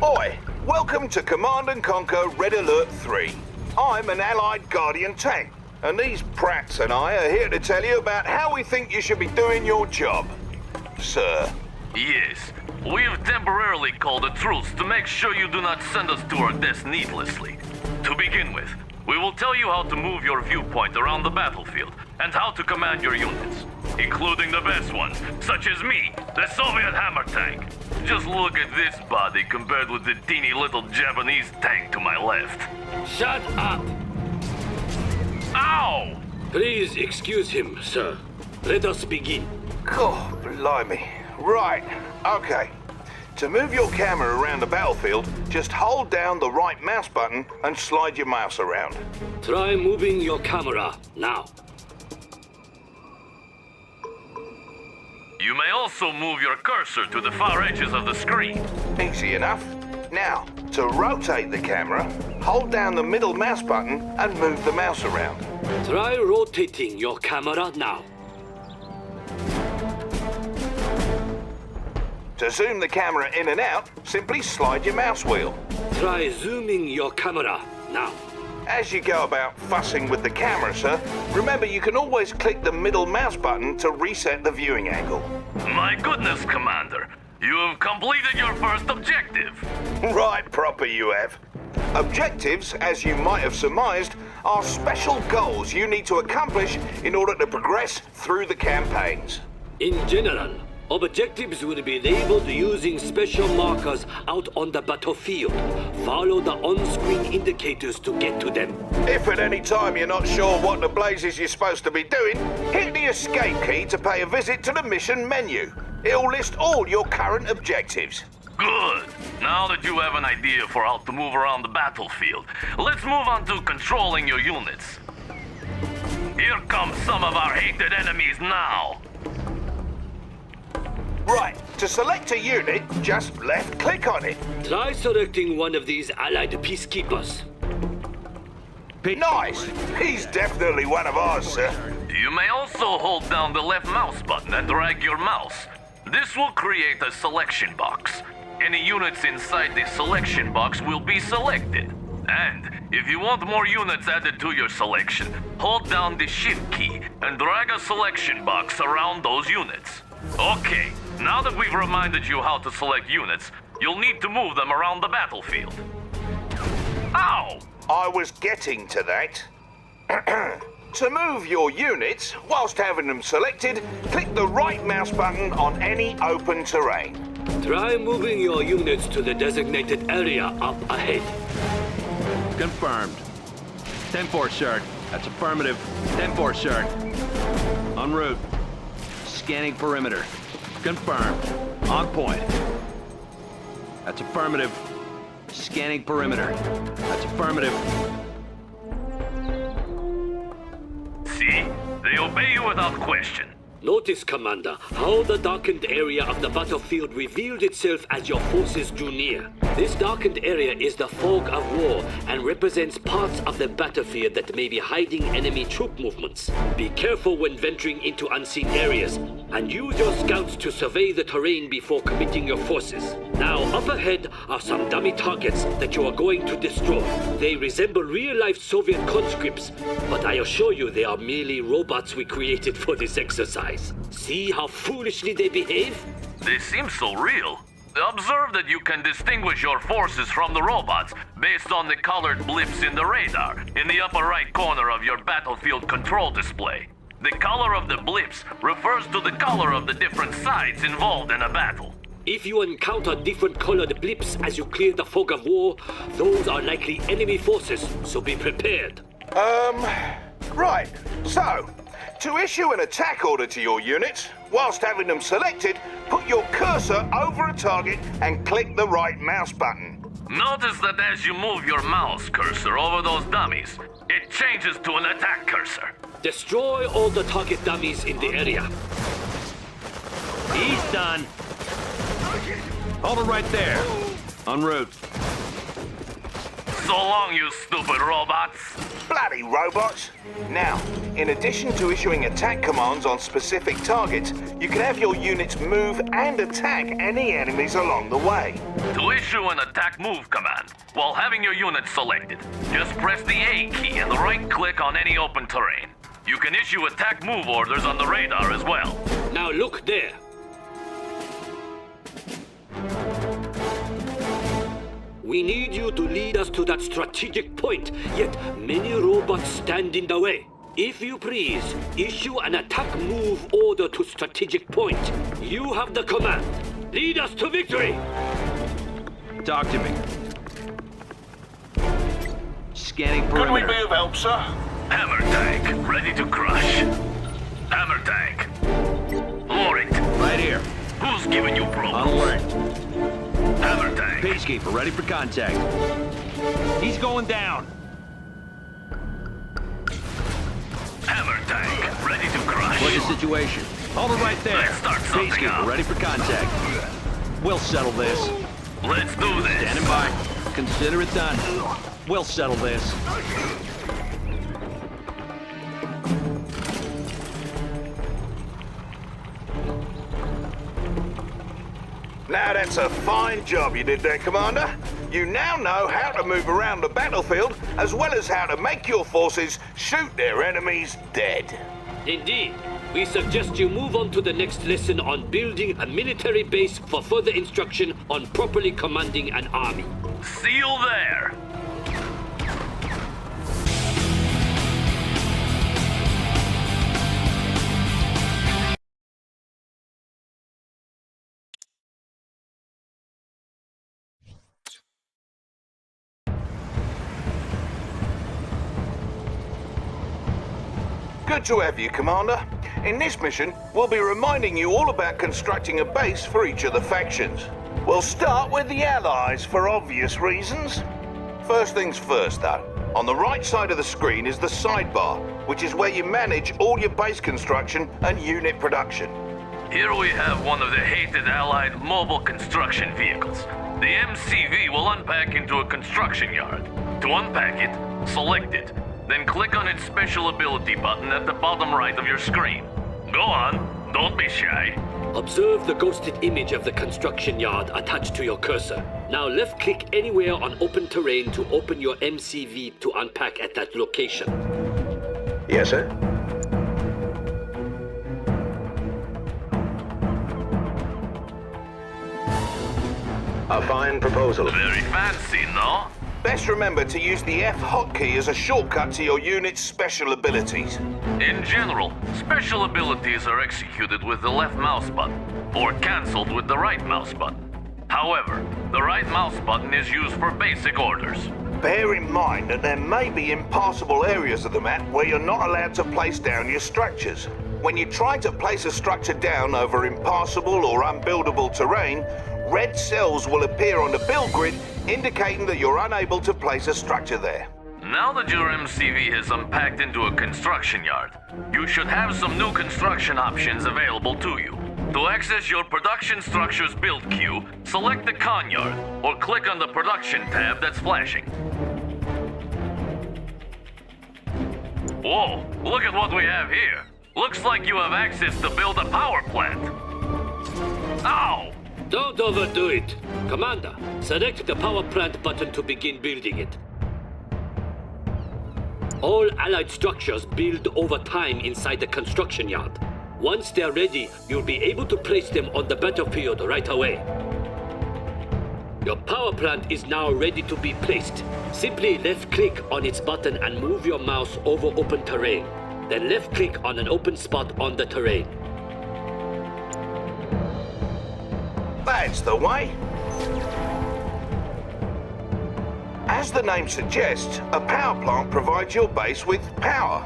Ahoy! Welcome to Command and Conquer Red Alert 3. I'm an allied Guardian tank, and these brats and I are here to tell you about how we think you should be doing your job. Sir. Yes, we have temporarily called a truce to make sure you do not send us to our deaths needlessly. To begin with, we will tell you how to move your viewpoint around the battlefield, and how to command your units, including the best ones, such as me, the Soviet hammer tank. Just look at this body compared with the teeny little Japanese tank to my left. Shut up! Ow! Please excuse him, sir. Let us begin. God, blimey. Right, okay. To move your camera around the battlefield, just hold down the right mouse button and slide your mouse around. Try moving your camera now. You may also move your cursor to the far edges of the screen. Easy enough. Now, to rotate the camera, hold down the middle mouse button and move the mouse around. Try rotating your camera now. To zoom the camera in and out, simply slide your mouse wheel. Try zooming your camera now. As you go about fussing with the camera, sir, remember you can always click the middle mouse button to reset the viewing angle. My goodness, Commander. You have completed your first objective. Right proper you have. Objectives, as you might have surmised, are special goals you need to accomplish in order to progress through the campaigns. In general, objectives will be labeled using special markers out on the battlefield. Follow the on-screen indicators to get to them. If at any time you're not sure what the blazes you're supposed to be doing, hit the escape key to pay a visit to the mission menu. It'll list all your current objectives. Good. Now that you have an idea for how to move around the battlefield, let's move on to controlling your units. Here come some of our hated enemies now. Right, to select a unit, just left-click on it. Try selecting one of these allied peacekeepers. Nice! He's definitely one of ours, sir. You may also hold down the left mouse button and drag your mouse. This will create a selection box. Any units inside the selection box will be selected. And if you want more units added to your selection, hold down the Shift key and drag a selection box around those units. Okay, now that we've reminded you how to select units, you'll need to move them around the battlefield. Ow! I was getting to that. To move your units, whilst having them selected, click the right mouse button on any open terrain. Try moving your units to the designated area up ahead. Confirmed. 10-4, sir. That's affirmative. 10-4, sir. En route. Scanning perimeter. Confirmed. On point. That's affirmative. Scanning perimeter. That's affirmative. See? They obey you without question. Notice, Commander, how the darkened area of the battlefield revealed itself as your forces drew near. This darkened area is the fog of war and represents parts of the battlefield that may be hiding enemy troop movements. Be careful when venturing into unseen areas, and use your scouts to survey the terrain before committing your forces. Now, up ahead are some dummy targets that you are going to destroy. They resemble real-life Soviet conscripts, but I assure you they are merely robots we created for this exercise. See how foolishly they behave? They seem so real. Observe that you can distinguish your forces from the robots based on the colored blips in the radar in the upper right corner of your battlefield control display. The color of the blips refers to the color of the different sides involved in a battle. If you encounter different colored blips as you clear the fog of war, those are likely enemy forces, so be prepared. Right. So, to issue an attack order to your units, whilst having them selected, put your cursor over a target and click the right mouse button. Notice that as you move your mouse cursor over those dummies, it changes to an attack cursor. Destroy all the target dummies in the area. He's done. Hold it right there. En route. So long, you stupid robots. Bloody robots! Now, in addition to issuing attack commands on specific targets, you can have your units move and attack any enemies along the way. To issue an attack move command, while having your unit selected, just press the A key and right-click on any open terrain. You can issue attack move orders on the radar as well. Now look there. We need you to lead us to that strategic point, yet many robots stand in the way. If you please, issue an attack move order to strategic point. You have the command. Lead us to victory! Talk to me. Scanning Could we perimeter. be of help, sir? Hammer tank, ready to crush. Hammer tank. Lorit, Right here. who's giving you On problems? alert. Hammer tank. Peacekeeper, ready for contact. He's going down. Hammer tank, ready to crush. What's the situation? Hold it right there. Let's start something Peacekeeper, up. ready for contact. We'll settle this. Let's do this. Standing by. Consider it done. We'll settle this. Now that's a fine job you did there, Commander. You now know how to move around the battlefield, as well as how to make your forces shoot their enemies dead. Indeed. We suggest you move on to the next lesson on building a military base for further instruction on properly commanding an army. See you there. Good to have you, Commander. In this mission, we'll be reminding you all about constructing a base for each of the factions. We'll start with the Allies for obvious reasons. First things first, though. On the right side of the screen is the sidebar, which is where you manage all your base construction and unit production. Here we have one of the hated Allied mobile construction vehicles. The MCV will unpack into a construction yard. To unpack it, select it, then click on its special ability button at the bottom right of your screen. Go on, don't be shy. Observe the ghosted image of the construction yard attached to your cursor. Now left-click anywhere on open terrain to open your MCV to unpack at that location. Yes, sir. A fine proposal. Very fancy, no? Best remember to use the F hotkey as a shortcut to your unit's special abilities. In general, special abilities are executed with the left mouse button, or cancelled with the right mouse button. However, the right mouse button is used for basic orders. Bear in mind that there may be impassable areas of the map where you're not allowed to place down your structures. When you try to place a structure down over impassable or unbuildable terrain, red cells will appear on the build grid indicating that you're unable to place a structure there. Now that your MCV has unpacked into a construction yard, you should have some new construction options available to you. To access your production structure's build queue, select the con yard, or click on the production tab that's flashing. Whoa, look at what we have here. Looks like you have access to build a power plant. Ow! Don't overdo it. Commander, select the power plant button to begin building it. All allied structures build over time inside the construction yard. Once they're ready, you'll be able to place them on the battlefield right away. Your power plant is now ready to be placed. Simply left-click on its button and move your mouse over open terrain. Then left-click on an open spot on the terrain. That's the way. As the name suggests, a power plant provides your base with power.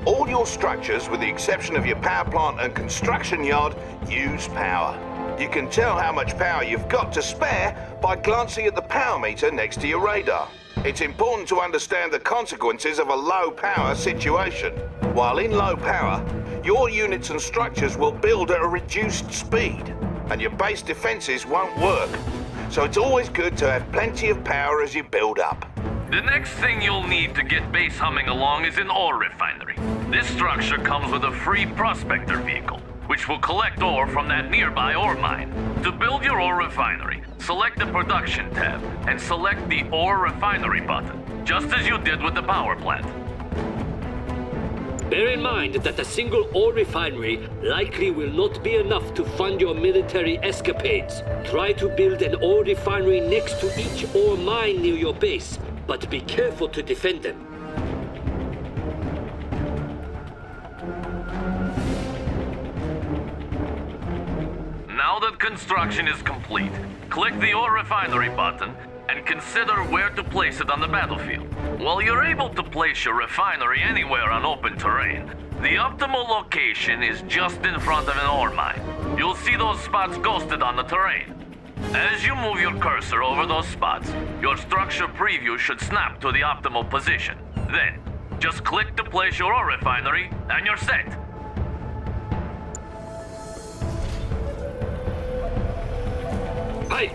All your structures, with the exception of your power plant and construction yard, use power. You can tell how much power you've got to spare by glancing at the power meter next to your radar. It's important to understand the consequences of a low power situation. While in low power, your units and structures will build at a reduced speed, and your base defenses won't work. So it's always good to have plenty of power as you build up. The next thing you'll need to get base humming along is an ore refinery. This structure comes with a free prospector vehicle, which will collect ore from that nearby ore mine. To build your ore refinery, select the production tab and select the ore refinery button, just as you did with the power plant. Bear in mind that a single ore refinery likely will not be enough to fund your military escapades. Try to build an ore refinery next to each ore mine near your base, but be careful to defend them. Now that construction is complete, click the ore refinery button and consider where to place it on the battlefield. While you're able to place your refinery anywhere on open terrain, the optimal location is just in front of an ore mine. You'll see those spots ghosted on the terrain. As you move your cursor over those spots, your structure preview should snap to the optimal position. Then, just click to place your ore refinery and you're set. Aye,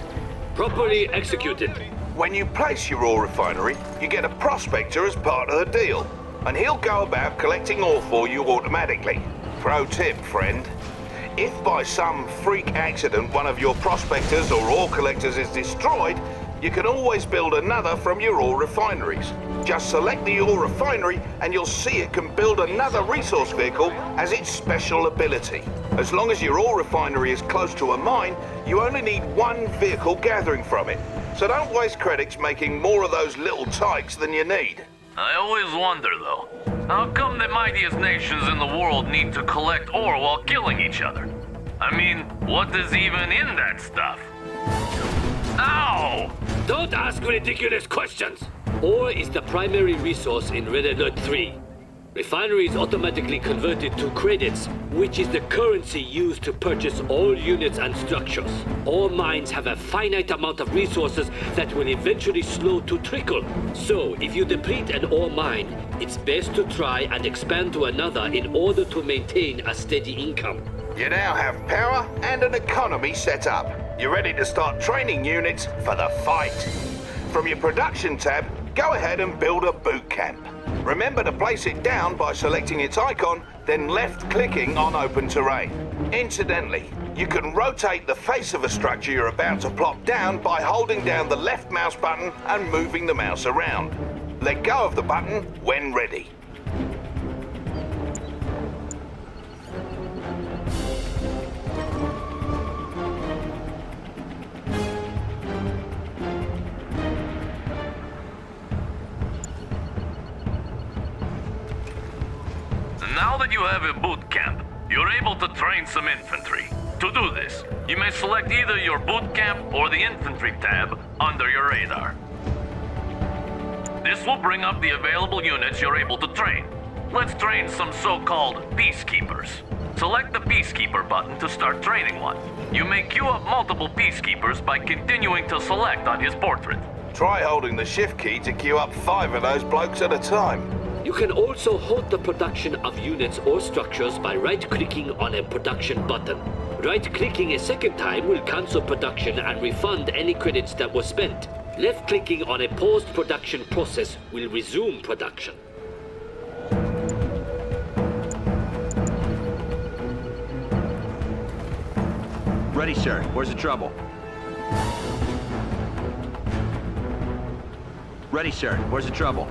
properly executed. When you place your ore refinery, you get a prospector as part of the deal, and he'll go about collecting ore for you automatically. Pro tip, friend. If by some freak accident one of your prospectors or ore collectors is destroyed, you can always build another from your ore refineries. Just select the ore refinery and you'll see it can build another resource vehicle as its special ability. As long as your ore refinery is close to a mine, you only need one vehicle gathering from it. So don't waste credits making more of those little tykes than you need. I always wonder, though, how come the mightiest nations in the world need to collect ore while killing each other? I mean, what is even in that stuff? Ow! Don't ask ridiculous questions! Ore is the primary resource in Red Alert 3. Refineries automatically converted to credits, which is the currency used to purchase all units and structures. All mines have a finite amount of resources that will eventually slow to trickle. So, if you deplete an ore mine, it's best to try and expand to another in order to maintain a steady income. You now have power and an economy set up. You're ready to start training units for the fight. From your production tab, go ahead and build a boot camp. Remember to place it down by selecting its icon, then left-clicking on open terrain. Incidentally, you can rotate the face of a structure you're about to plop down by holding down the left mouse button and moving the mouse around. Let go of the button when ready. Now that you have a boot camp, you're able to train some infantry. To do this, you may select either your boot camp or the infantry tab under your radar. This will bring up the available units you're able to train. Let's train some so-called peacekeepers. Select the peacekeeper button to start training one. You may queue up multiple peacekeepers by continuing to select on his portrait. Try holding the shift key to queue up 5 of those blokes at a time. You can also halt the production of units or structures by right-clicking on a production button. Right-clicking a second time will cancel production and refund any credits that were spent. Left-clicking on a paused production process will resume production. Ready, sir. Where's the trouble? Ready, sir. Where's the trouble?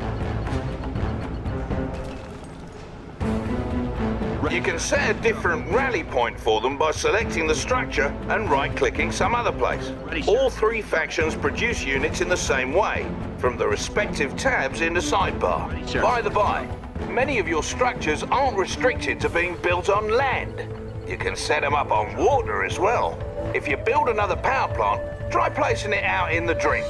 You can set a different rally point for them by selecting the structure and right-clicking some other place. Ready, sir. All 3 factions produce units in the same way, from the respective tabs in the sidebar. Ready, sir. By the by, many of your structures aren't restricted to being built on land. You can set them up on water as well. If you build another power plant, try placing it out in the drink.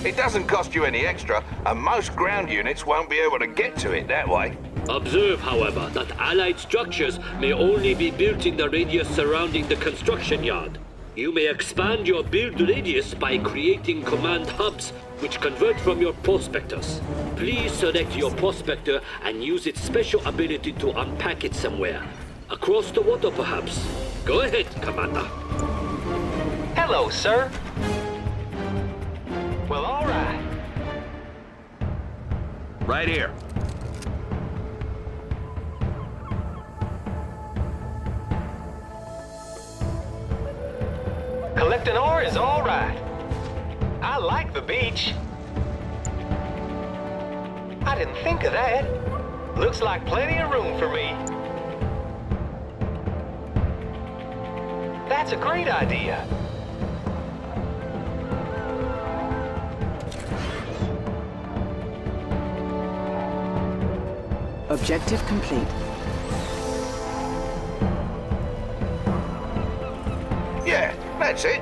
It doesn't cost you any extra, and most ground units won't be able to get to it that way. Observe, however, that allied structures may only be built in the radius surrounding the construction yard. You may expand your build radius by creating command hubs, which convert from your prospectors. Please select your prospector and use its special ability to unpack it somewhere. Across the water, perhaps. Go ahead, Commander. Hello, sir. Well, all right. Right here. Collecting ore is all right. I like the beach. I didn't think of that. Looks like plenty of room for me. That's a great idea. Objective complete. Yeah, that's it.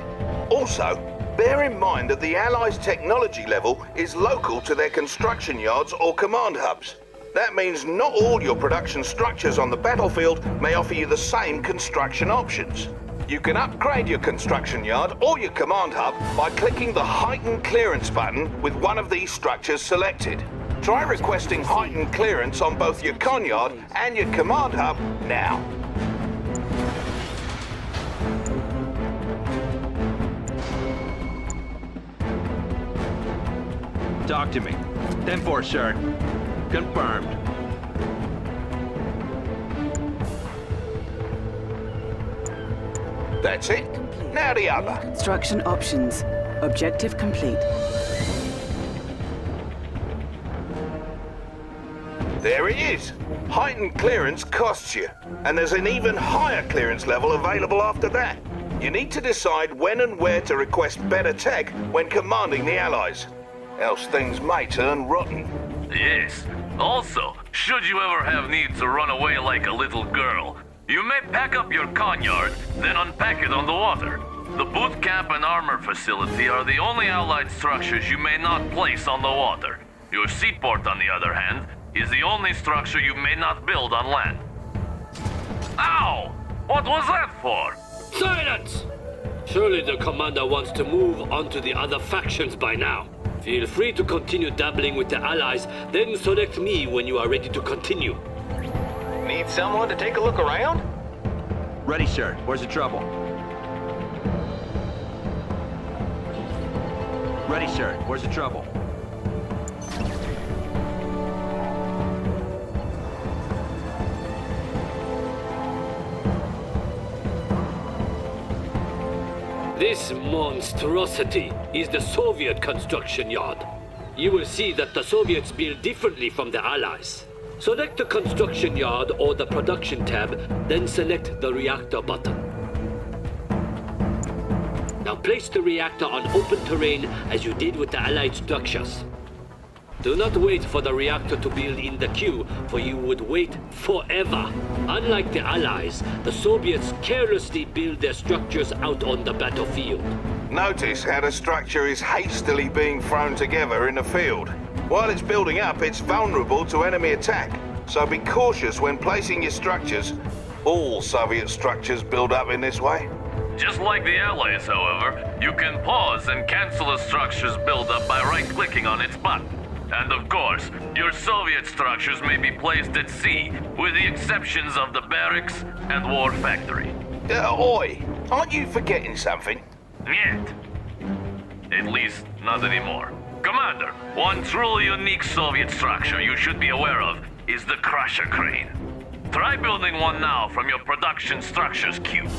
Also, bear in mind that the Allies' technology level is local to their construction yards or command hubs. That means not all your production structures on the battlefield may offer you the same construction options. You can upgrade your construction yard or your command hub by clicking the Heightened Clearance button with one of these structures selected. Try requesting heightened clearance on both your con yard and your command hub now. Talk to me. 10-4, sir. Confirmed. That's it. Now the other. Construction options. Objective complete. There it is. Heightened clearance costs you, and there's an even higher clearance level available after that. You need to decide when and where to request better tech when commanding the Allies. Else things may turn rotten. Yes. Also, should you ever have need to run away like a little girl, you may pack up your conyard, then unpack it on the water. The boot camp and armor facility are the only Allied structures you may not place on the water. Your seaport, on the other hand, is the only structure you may not build on land. Ow! What was that for? Silence! Surely the commander wants to move on to the other factions by now. Feel free to continue dabbling with the Allies, then select me when you are ready to continue. Need someone to take a look around? Ready, sir. Where's the trouble? Ready, sir. Where's the trouble? This monstrosity is the Soviet construction yard. You will see that the Soviets build differently from the Allies. Select the construction yard or the production tab, then select the reactor button. Now place the reactor on open terrain as you did with the Allied structures. Do not wait for the reactor to build in the queue, for you would wait forever. Unlike the Allies, the Soviets carelessly build their structures out on the battlefield. Notice how the structure is hastily being thrown together in the field. While it's building up, it's vulnerable to enemy attack. So be cautious when placing your structures. All Soviet structures build up in this way. Just like the Allies, however, you can pause and cancel a structure's buildup by right-clicking on its button. And of course, your Soviet structures may be placed at sea, with the exceptions of the barracks and war factory. Oi, aren't you forgetting something? Yet. At least, not anymore. Commander, one truly unique Soviet structure you should be aware of is the crusher crane. Try building one now from your production structures queue.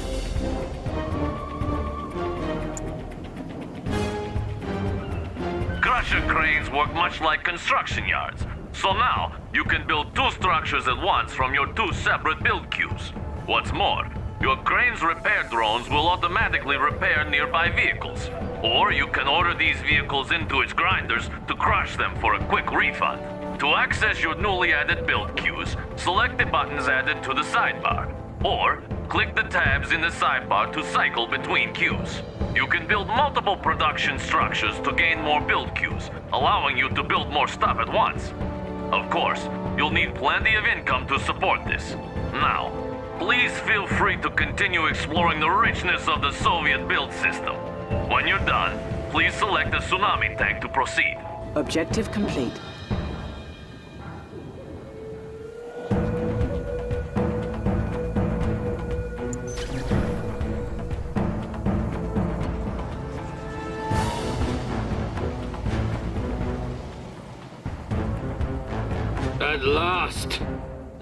Crusher cranes work much like construction yards, so now you can build two structures at once from your two separate build queues. What's more, your crane's repair drones will automatically repair nearby vehicles, or you can order these vehicles into its grinders to crush them for a quick refund. To access your newly added build queues, select the buttons added to the sidebar, or click the tabs in the sidebar to cycle between queues. You can build multiple production structures to gain more build queues, allowing you to build more stuff at once. Of course, you'll need plenty of income to support this. Now, please feel free to continue exploring the richness of the Soviet build system. When you're done, please select the tsunami tank to proceed. Objective complete. At last!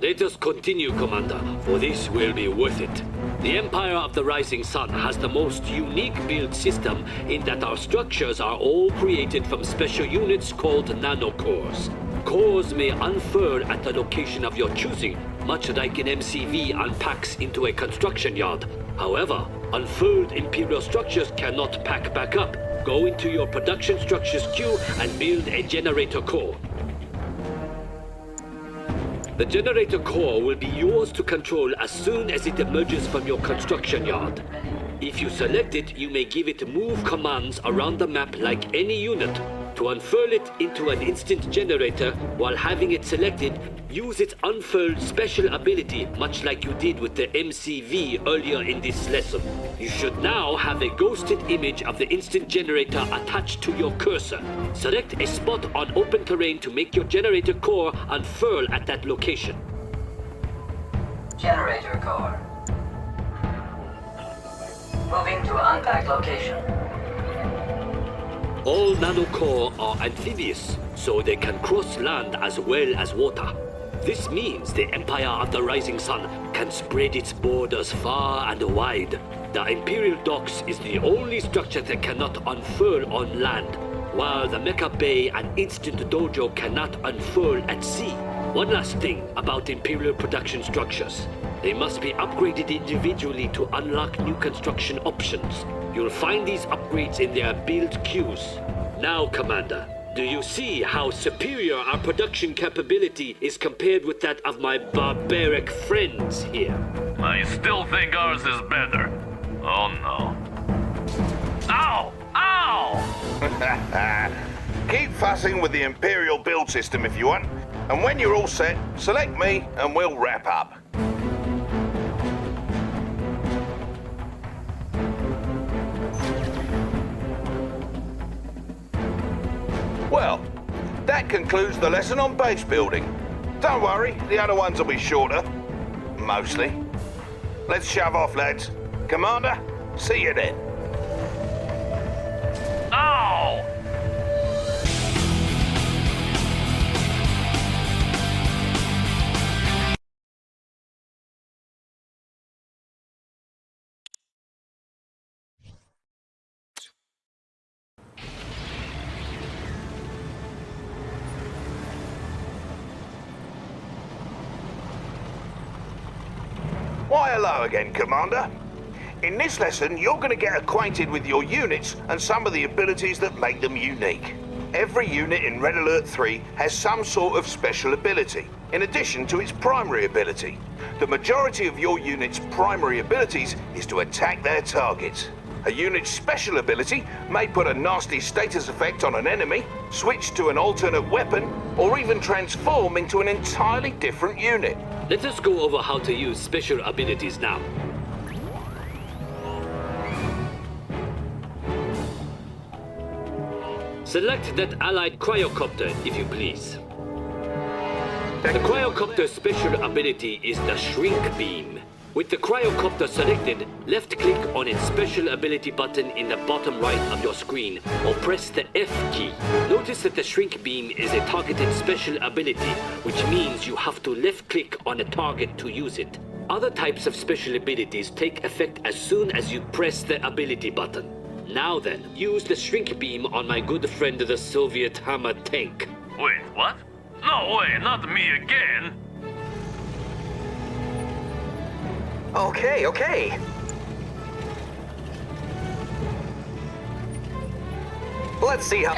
Let us continue, Commander, for this will be worth it. The Empire of the Rising Sun has the most unique build system in that our structures are all created from special units called nanocores. Cores may unfurl at the location of your choosing, much like an MCV unpacks into a construction yard. However, unfurled Imperial structures cannot pack back up. Go into your production structures queue and build a generator core. The generator core will be yours to control as soon as it emerges from your construction yard. If you select it, you may give it move commands around the map like any unit. To unfurl it into an instant generator while having it selected, use its unfurled special ability, much like you did with the MCV earlier in this lesson. You should now have a ghosted image of the instant generator attached to your cursor. Select a spot on open terrain to make your generator core unfurl at that location. Generator core. Moving to unpacked location. All nanocore are amphibious, so they can cross land as well as water. This means the Empire of the Rising Sun can spread its borders far and wide. The Imperial Docks is the only structure that cannot unfurl on land, while the Mecha Bay and Instant Dojo cannot unfurl at sea. One last thing about Imperial production structures. They must be upgraded individually to unlock new construction options. You'll find these upgrades in their build queues. Now, Commander, do you see how superior our production capability is compared with that of my barbaric friends here? I still think ours is better. Oh no. Ow! Ow! Keep fussing with the Imperial build system if you want, and when you're all set, select me and we'll wrap up. Well, that concludes the lesson on base building. Don't worry, the other ones will be shorter. Mostly. Let's shove off, lads. Commander, see you then. Ow! Why, hello again, Commander. In this lesson, you're going to get acquainted with your units and some of the abilities that make them unique. Every unit in Red Alert 3 has some sort of special ability, in addition to its primary ability. The majority of your unit's primary abilities is to attack their targets. A unit's special ability may put a nasty status effect on an enemy, switch to an alternate weapon, or even transform into an entirely different unit. Let us go over how to use special abilities now. Select that allied cryocopter, if you please. The cryocopter's special ability is the shrink beam. With the cryocopter selected, left-click on its special ability button in the bottom right of your screen, or press the F key. Notice that the shrink beam is a targeted special ability, which means you have to left-click on a target to use it. Other types of special abilities take effect as soon as you press the ability button. Now then, use the shrink beam on my good friend the Soviet Hammer tank. Wait, what? No way, not me again! Okay. Let's see how...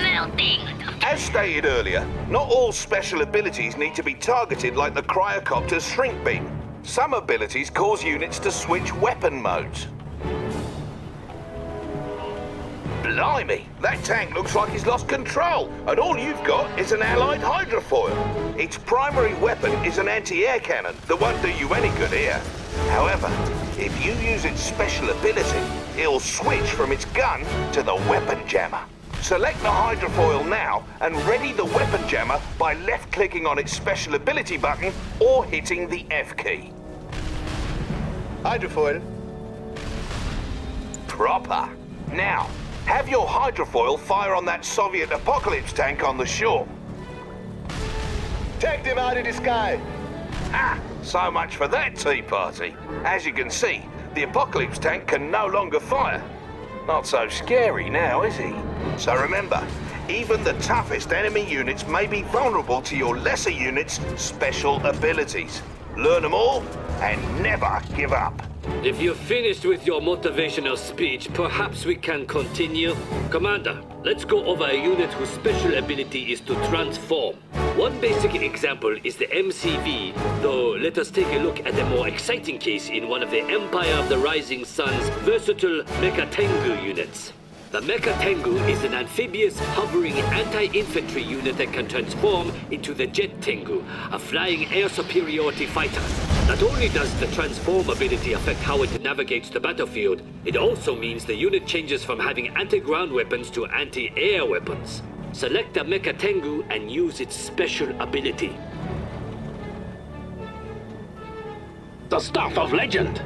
melting. As stated earlier, not all special abilities need to be targeted like the cryocopter's shrink beam. Some abilities cause units to switch weapon modes. Blimey, that tank looks like he's lost control, and all you've got is an allied hydrofoil. Its primary weapon is an anti-air cannon that won't do you any good here. However, if you use its special ability, it'll switch from its gun to the weapon jammer. Select the hydrofoil now and ready the weapon jammer by left-clicking on its special ability button or hitting the F key. Hydrofoil. Proper. Now, have your hydrofoil fire on that Soviet apocalypse tank on the shore. Take them out of the sky! Ah, so much for that tea party. As you can see, the Apocalypse tank can no longer fire. Not so scary now, is he? So remember, even the toughest enemy units may be vulnerable to your lesser units' special abilities. Learn them all and never give up. If you're finished with your motivational speech, perhaps we can continue? Commander, let's go over a unit whose special ability is to transform. One basic example is the MCV, though let us take a look at a more exciting case in one of the Empire of the Rising Sun's versatile Mecha Tengu units. The Mecha Tengu is an amphibious, hovering anti-infantry unit that can transform into the Jet Tengu, a flying air superiority fighter. Not only does the transform ability affect how it navigates the battlefield, it also means the unit changes from having anti-ground weapons to anti-air weapons. Select the Mecha Tengu and use its special ability. The stuff of legend!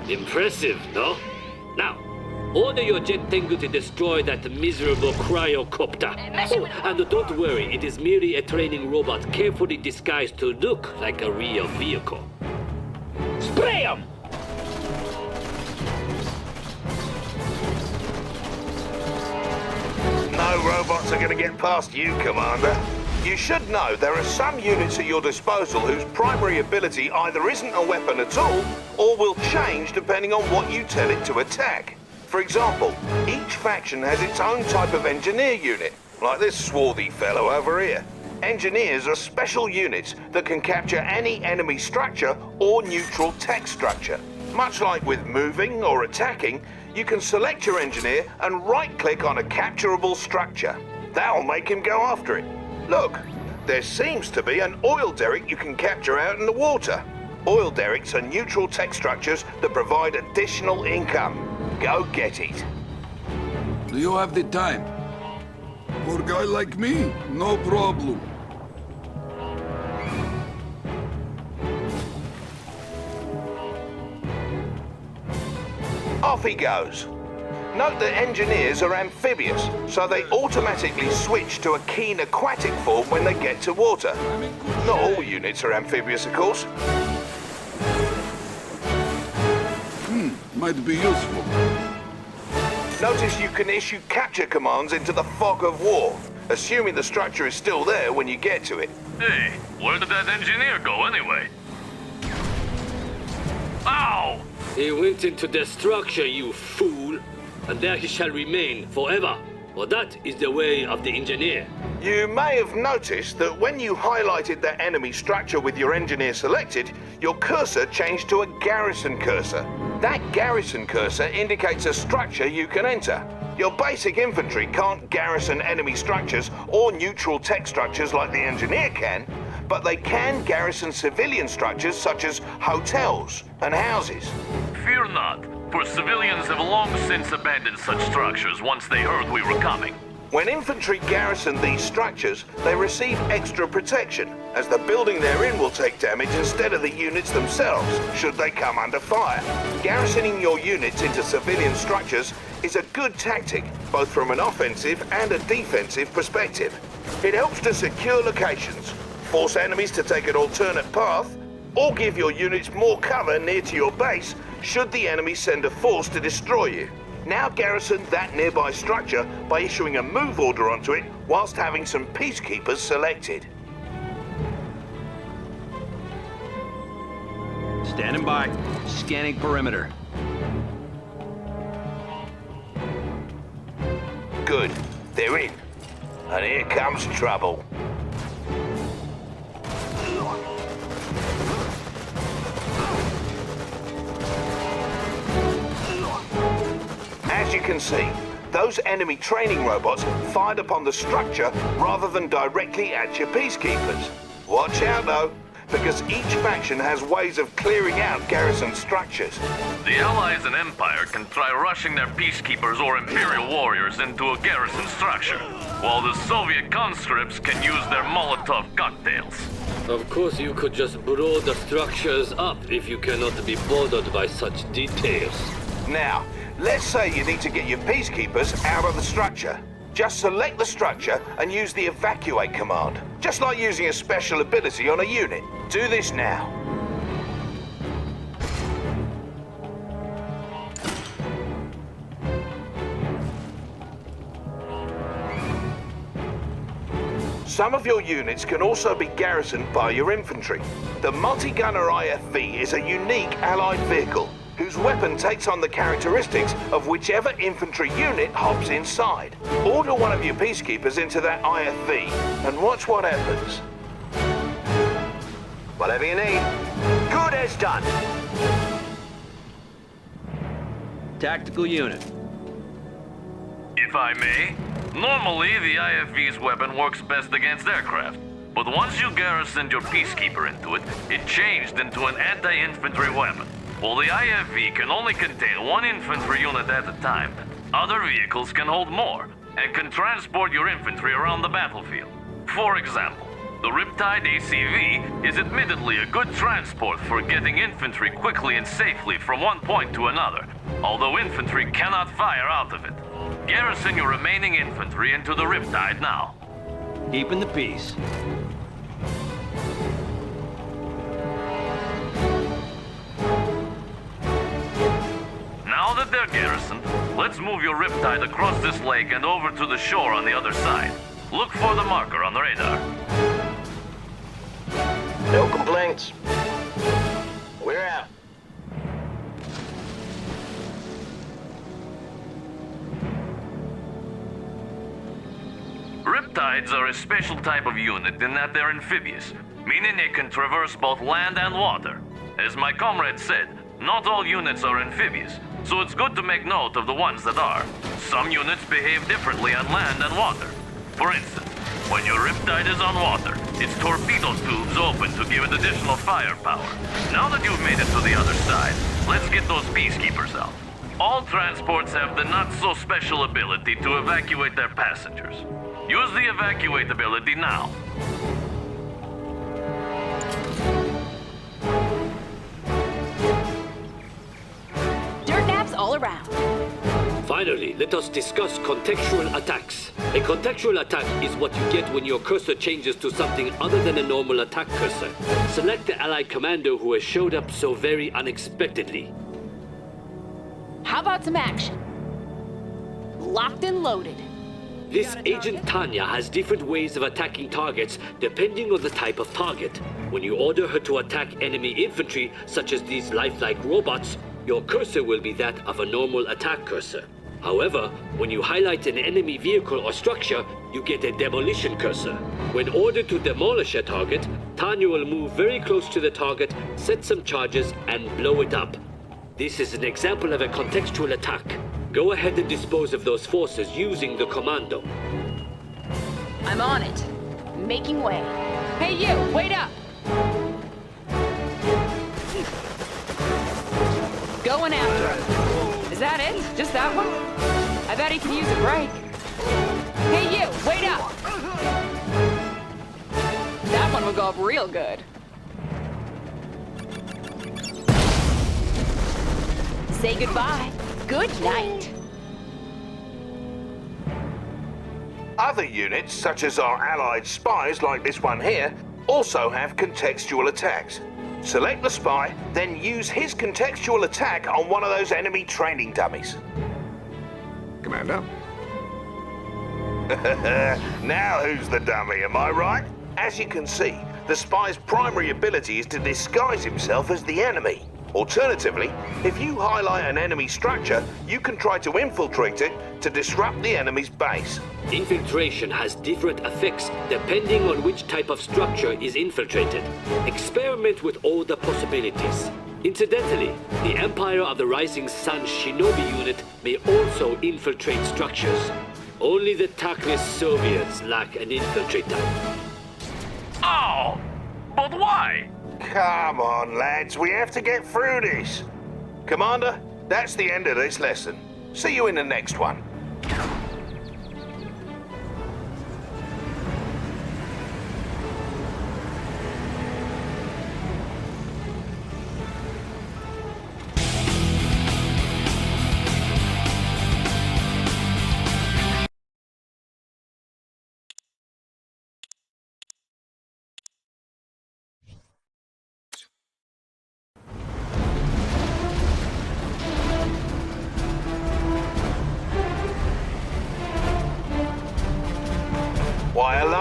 Impressive, no? Now, order your Jet Tengu to destroy that miserable cryocopter. Oh, and don't worry, it is merely a training robot carefully disguised to look like a real vehicle. Spray 'em! No robots are going to get past you, Commander. You should know there are some units at your disposal whose primary ability either isn't a weapon at all, or will change depending on what you tell it to attack. For example, each faction has its own type of engineer unit, like this swarthy fellow over here. Engineers are special units that can capture any enemy structure or neutral tech structure. Much like with moving or attacking, you can select your engineer and right-click on a capturable structure. That'll make him go after it. Look, there seems to be an oil derrick you can capture out in the water. Oil derricks are neutral tech structures that provide additional income. Go get it. Do you have the time? For a guy like me, no problem. Off he goes. Note that engineers are amphibious, so they automatically switch to a keen aquatic form when they get to water. Not all units are amphibious, of course. Might be useful. Notice you can issue capture commands into the fog of war, assuming the structure is still there when you get to it. Hey, where did that engineer go anyway? Ow! He went into the structure, you fool, and there he shall remain forever. For that is the way of the engineer. You may have noticed that when you highlighted that enemy structure with your engineer selected, your cursor changed to a garrison cursor. That garrison cursor indicates a structure you can enter. Your basic infantry can't garrison enemy structures or neutral tech structures like the engineer can, but they can garrison civilian structures such as hotels and houses. Fear not, for civilians have long since abandoned such structures once they heard we were coming. When infantry garrison these structures, they receive extra protection, as the building they're in will take damage instead of the units themselves, should they come under fire. Garrisoning your units into civilian structures is a good tactic, both from an offensive and a defensive perspective. It helps to secure locations, force enemies to take an alternate path, or give your units more cover near to your base should the enemy send a force to destroy you. Now garrison that nearby structure by issuing a move order onto it whilst having some peacekeepers selected. Standing by. Scanning perimeter. Good. They're in. And here comes trouble. As you can see, those enemy training robots fired upon the structure rather than directly at your peacekeepers. Watch out though, because each faction has ways of clearing out garrison structures. The Allies and Empire can try rushing their peacekeepers or Imperial warriors into a garrison structure, while the Soviet conscripts can use their Molotov cocktails. Of course, you could just blow the structures up if you cannot be bothered by such details. Now, let's say you need to get your peacekeepers out of the structure. Just select the structure and use the evacuate command. Just like using a special ability on a unit. Do this now. Some of your units can also be garrisoned by your infantry. The multi-gunner IFV is a unique allied vehicle whose weapon takes on the characteristics of whichever infantry unit hops inside. Order one of your peacekeepers into that IFV and watch what happens. Whatever you need. Good as done. Tactical unit. If I may, normally the IFV's weapon works best against aircraft. But once you garrisoned your peacekeeper into it, it changed into an anti-infantry weapon. While the IFV can only contain one infantry unit at a time, other vehicles can hold more, and can transport your infantry around the battlefield. For example, the Riptide ACV is admittedly a good transport for getting infantry quickly and safely from one point to another, although infantry cannot fire out of it. Garrison your remaining infantry into the Riptide now. Keeping the peace. Now that they're garrisoned, let's move your Riptide across this lake and over to the shore on the other side. Look for the marker on the radar. No complaints. We're out. Riptides are a special type of unit in that they're amphibious, meaning they can traverse both land and water. As my comrade said, not all units are amphibious, so it's good to make note of the ones that are. Some units behave differently on land and water. For instance, when your Riptide is on water, its torpedo tubes open to give it additional firepower. Now that you've made it to the other side, let's get those peacekeepers out. All transports have the not-so-special ability to evacuate their passengers. Use the evacuate ability now. Dirt naps all around. Finally, let us discuss contextual attacks. A contextual attack is what you get when your cursor changes to something other than a normal attack cursor. Select the allied commander who has showed up so very unexpectedly. How about some action? Locked and loaded. This Agent Tanya has different ways of attacking targets depending on the type of target. When you order her to attack enemy infantry, such as these lifelike robots, your cursor will be that of a normal attack cursor. However, when you highlight an enemy vehicle or structure, you get a demolition cursor. When ordered to demolish a target, Tanya will move very close to the target, set some charges, and blow it up. This is an example of a contextual attack. Go ahead and dispose of those forces using the commando. I'm on it. Making way. Hey you, wait up! Going after him. Is that it? Just that one? I bet he could use a break. Hey you, wait up! That one will go up real good. Say goodbye. Good night. Other units, such as our allied spies like this one here, also have contextual attacks. Select the spy, then use his contextual attack on one of those enemy training dummies. Commander? Now who's the dummy, am I right? As you can see, the spy's primary ability is to disguise himself as the enemy. Alternatively, if you highlight an enemy structure, you can try to infiltrate it to disrupt the enemy's base. Infiltration has different effects depending on which type of structure is infiltrated. Experiment with all the possibilities. Incidentally, the Empire of the Rising Sun Shinobi unit may also infiltrate structures. Only the tactless Soviets lack an infiltrator. Oh! But why? Come on, lads, we have to get through this. Commander, that's the end of this lesson. See you in the next one.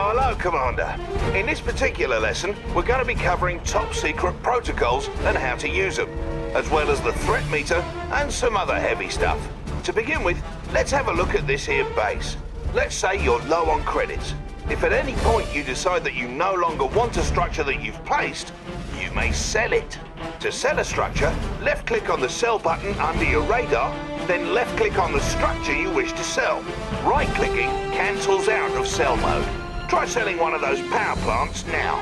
Oh, hello, Commander. In this particular lesson, we're going to be covering top-secret protocols and how to use them, as well as the threat meter and some other heavy stuff. To begin with, let's have a look at this here base. Let's say you're low on credits. If at any point you decide that you no longer want a structure that you've placed, you may sell it. To sell a structure, left-click on the sell button under your radar, then left-click on the structure you wish to sell. Right-clicking cancels out of sell mode. Try selling one of those power plants now.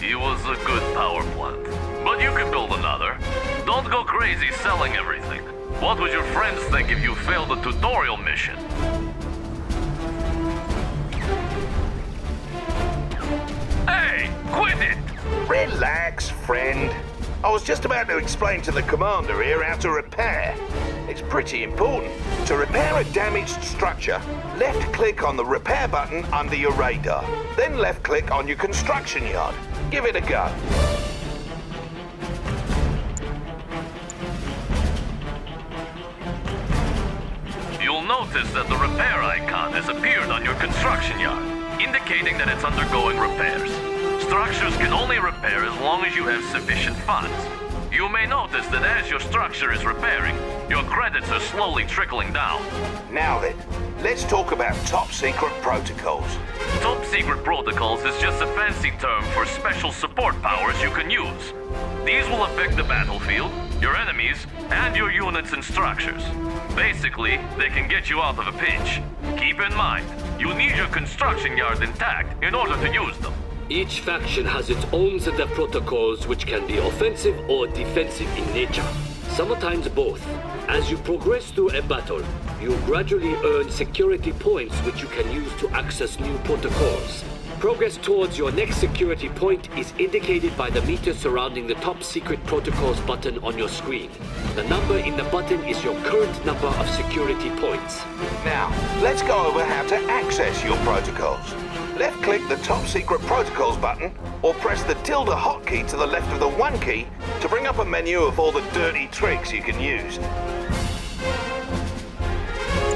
It was a good power plant, but you can build another. Don't go crazy selling everything. What would your friends think if you failed a tutorial mission? Hey, quit it! Relax, friend. I was just about to explain to the commander here how to repair. It's pretty important. To repair a damaged structure, left-click on the repair button under your radar. Then left-click on your construction yard. Give it a go. You'll notice that the repair icon has appeared on your construction yard, indicating that it's undergoing repairs. Structures can only repair as long as you have sufficient funds. You may notice that as your structure is repairing, your credits are slowly trickling down. Now then, let's talk about top-secret protocols. Top-secret protocols is just a fancy term for special support powers you can use. These will affect the battlefield, your enemies, and your units and structures. Basically, they can get you out of a pinch. Keep in mind, you need your construction yard intact in order to use them. Each faction has its own set of protocols which can be offensive or defensive in nature. Sometimes both. As you progress through a battle, you gradually earn security points which you can use to access new protocols. Progress towards your next security point is indicated by the meter surrounding the top secret protocols button on your screen. The number in the button is your current number of security points. Now, let's go over how to access your protocols. Left-click the top secret protocols button, or press the tilde hotkey to the left of the 1 key to bring up a menu of all the dirty tricks you can use.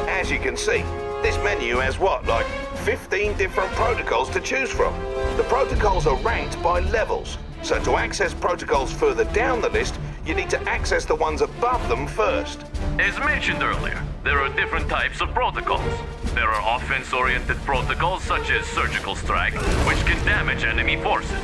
As you can see, this menu has like 15 different protocols to choose from. The protocols are ranked by levels, so to access protocols further down the list, you need to access the ones above them first. As mentioned earlier, there are different types of protocols. There are offense-oriented protocols such as surgical strike, which can damage enemy forces.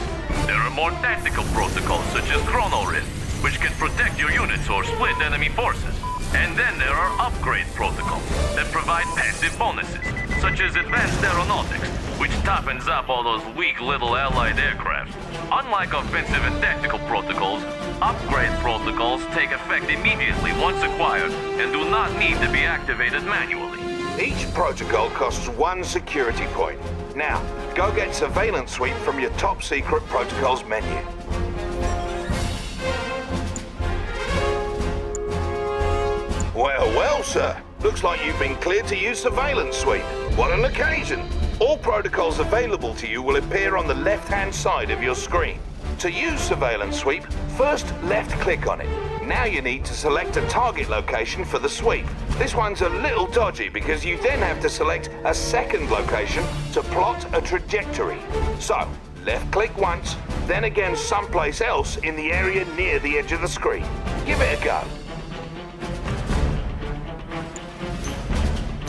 There are more tactical protocols such as chrono rift, which can protect your units or split enemy forces. And then there are upgrade protocols that provide passive bonuses, such as advanced aeronautics, which toppens up all those weak little allied aircraft. Unlike offensive and tactical protocols, upgrade protocols take effect immediately once acquired and do not need to be activated manually. Each protocol costs 1 security point. Now, go get Surveillance Suite from your top secret protocols menu. Well, sir. Looks like you've been cleared to use Surveillance Suite. What an occasion! All protocols available to you will appear on the left-hand side of your screen. To use Surveillance Sweep, first left-click on it. Now you need to select a target location for the sweep. This one's a little dodgy because you then have to select a second location to plot a trajectory. So, left-click once, then again someplace else in the area near the edge of the screen. Give it a go.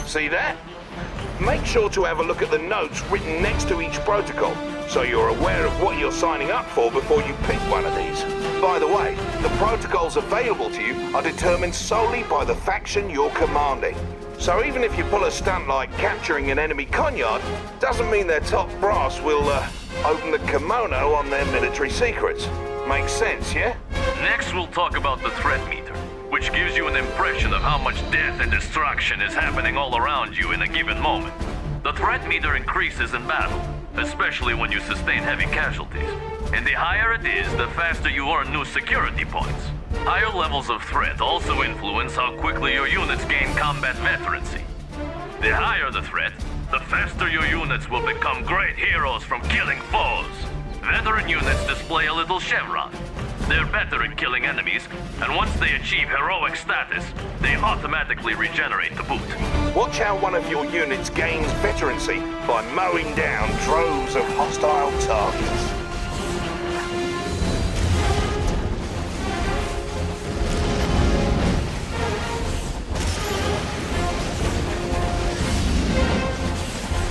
See that? Make sure to have a look at the notes written next to each protocol, so you're aware of what you're signing up for before you pick one of these. By the way, the protocols available to you are determined solely by the faction you're commanding. So even if you pull a stunt like capturing an enemy conyard, doesn't mean their top brass will open the kimono on their military secrets. Makes sense, yeah? Next we'll talk about the threat meter, which gives you an impression of how much death and destruction is happening all around you in a given moment. The threat meter increases in battle, especially when you sustain heavy casualties. And the higher it is, the faster you earn new security points. Higher levels of threat also influence how quickly your units gain combat veterancy. The higher the threat, the faster your units will become great heroes from killing foes. Veteran units display a little chevron. They're better at killing enemies, and once they achieve heroic status, they automatically regenerate to boot. Watch how one of your units gains veterancy by mowing down droves of hostile targets.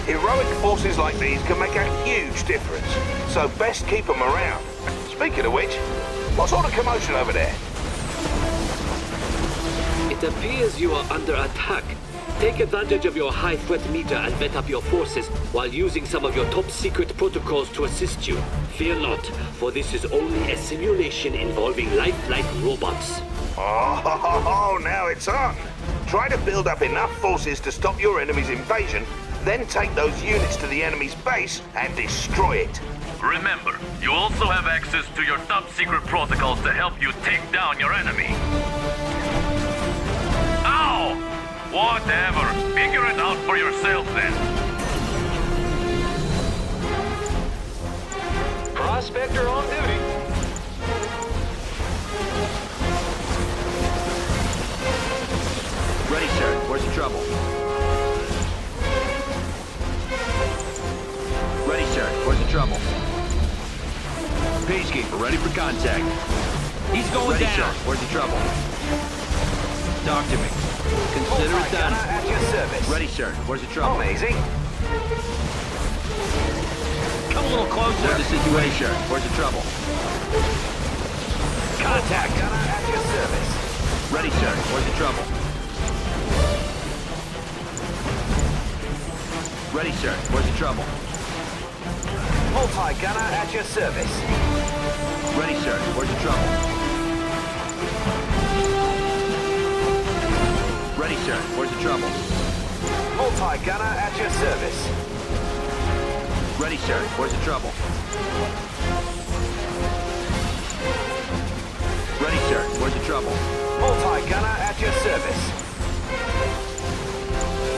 Heroic forces like these can make a huge difference, so best keep them around. Speaking of which, what sort of commotion over there? It appears you are under attack. Take advantage of your high threat meter and vet up your forces while using some of your top secret protocols to assist you. Fear not, for this is only a simulation involving lifelike robots. Oh, now it's on. Try to build up enough forces to stop your enemy's invasion, then take those units to the enemy's base and destroy it. Remember, you also have access to your top secret protocols to help you take down your enemy. Ow! Whatever. Figure it out for yourself then. Prospector on duty. Ready, sir. Where's the trouble? Ready, sir. Where's the trouble? Peacekeeper, ready for contact. He's going ready, down. Sir. Where's the trouble? Talk to me. Consider it done. At your service. Ready, sir. Where's the trouble? Amazing. Come a little closer. Where's the situation? Where's the trouble? Contact. Gunner at your service. Ready, sir. Where's the trouble? Ready, sir. Where's the trouble? Multi-gunner at your service. Ready, sir. Where's the trouble? Ready, sir. Where's the trouble? Multi-gunner at your service. Ready, sir. Where's the trouble? Ready, sir. Where's the trouble? Multi-gunner at your service.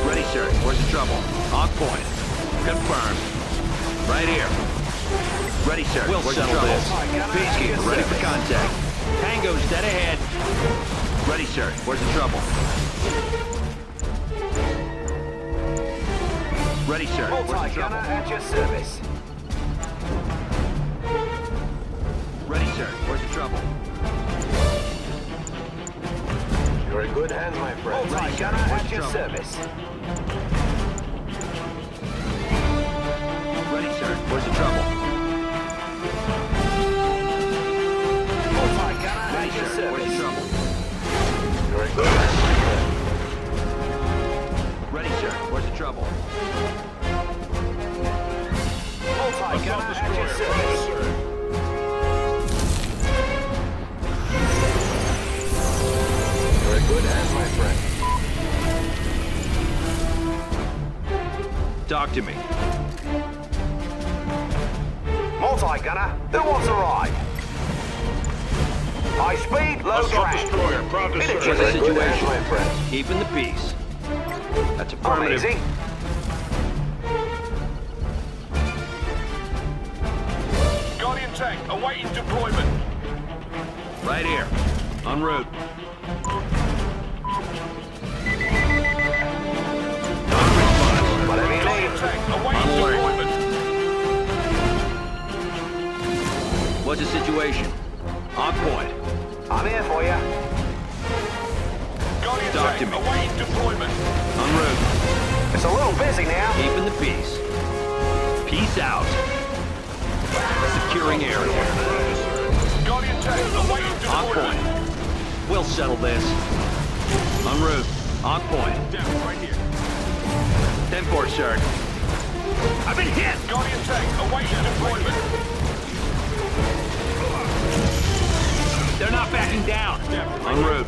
Ready, sir. Where's the trouble? On point. Confirmed. Right here. Ready, sir. We'll settle this. Peacekeeper, ready for contact. Tango's dead ahead. Ready, sir. Where's the trouble? Ready, sir. Where's the Multi-gunner trouble? at your service. Ready, sir. Where's the trouble? You're in good hands, my friend. Multi-gunner at your service. Ready, sir. Where's the trouble? Multi-gunner Ready, at your sir. Where's the service. trouble? You're in good hands, my friend. Ready, sir. Where's the trouble? Multi-gunner at your service. You're in good hands, my friend. Talk to me. Multi-gunner, who wants a ride? High speed, low drag. What's the Good hands, situation? my friend. Keeping the peace. That's affirmative. Amazing. Guardian tank awaiting deployment. Right here. En route. Whatever you Guardian need. tank awaiting On alert. deployment. What's the situation? On point. I'm here for you. Guardian Talk to tank me. awaiting deployment. En route. It's a little busy now. Keeping the peace. Peace out. Securing area. Guardian tank awaiting On deployment. point. We'll settle this. En route. On point. Down right here. 10-4, sir. I've been hit! Guardian tank awaiting deployment. They're not backing down. En route.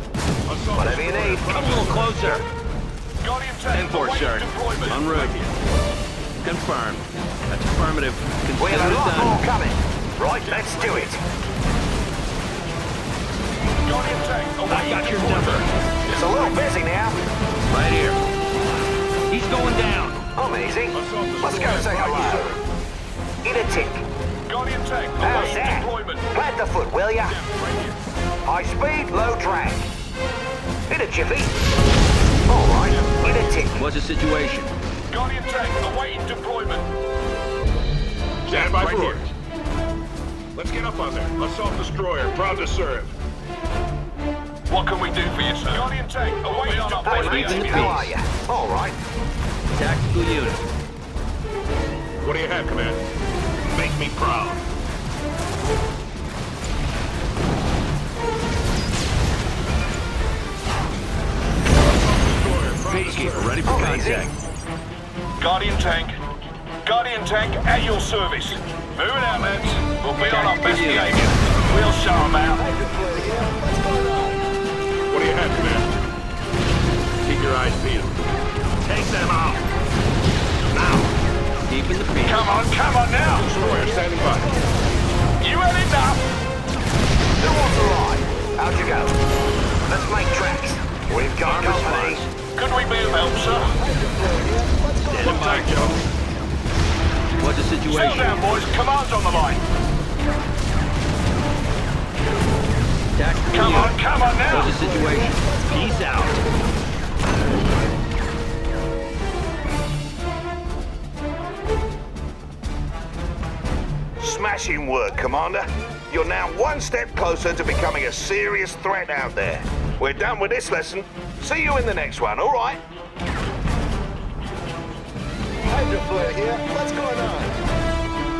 Whatever you need. Come a little closer. Guardian tank 10-4, awaiting sir. deployment. En route. Confirmed. That's affirmative. We have Consider a it lot more done. coming. Right, let's do it. Guardian tank I awaiting got your deployment. number. It's a little busy now. Right here. He's going down. Amazing. Let's go say hello. In a tick. Guardian tank, How's awaiting that? deployment. Plant the foot, will ya? High speed, low drag. In a jiffy. All right, in a tick. What's the situation? Guardian tank, awaiting deployment. Stand by for orders. Let's get up on there. Assault destroyer, proud to serve. What can we do for you, sir? Guardian tank, awaiting Hey, deployment. mate, how are ya? All right. Tactical unit. What do you have, Command? Make me proud. Peacekeeper, ready for contact. Guardian tank at your service. Move it out, lads. We'll be on our best behavior. We'll show them out. What do you have, Command? Keep your eyes peeled. Take them out. Now. Keeping the peace. Come on now. Destroyer standing by. You had enough. Who wants a ride? How'd you go? Let's make tracks. We've got company. Could we be of help, sir? Stand by, Joe. What's the Settle situation? down, boys. Command's on the line. Tactical Come unit. on now. What's the situation? Peace out. Smashing work, Commander. You're now one step closer to becoming a serious threat out there. We're done with this lesson. See you in the next one, all right? Hydroflare here. What's going on?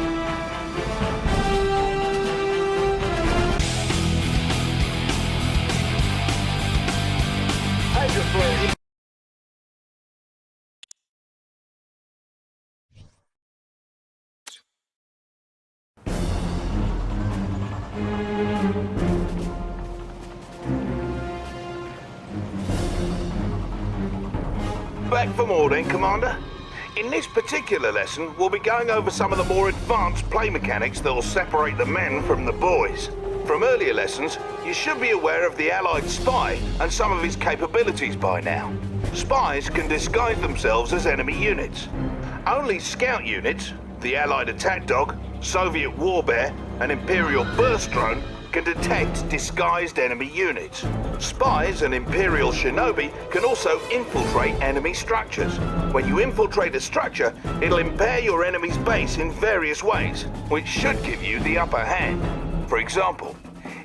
Hydroflare here. Back for more then, Commander. In this particular lesson, we'll be going over some of the more advanced play mechanics that will separate the men from the boys. From earlier lessons, you should be aware of the Allied spy and some of his capabilities by now. Spies can disguise themselves as enemy units. Only scout units, the Allied attack dog, Soviet war bear, and Imperial burst drone can detect disguised enemy units. Spies and Imperial shinobi can also infiltrate enemy structures. When you infiltrate a structure, it'll impair your enemy's base in various ways, which should give you the upper hand. For example,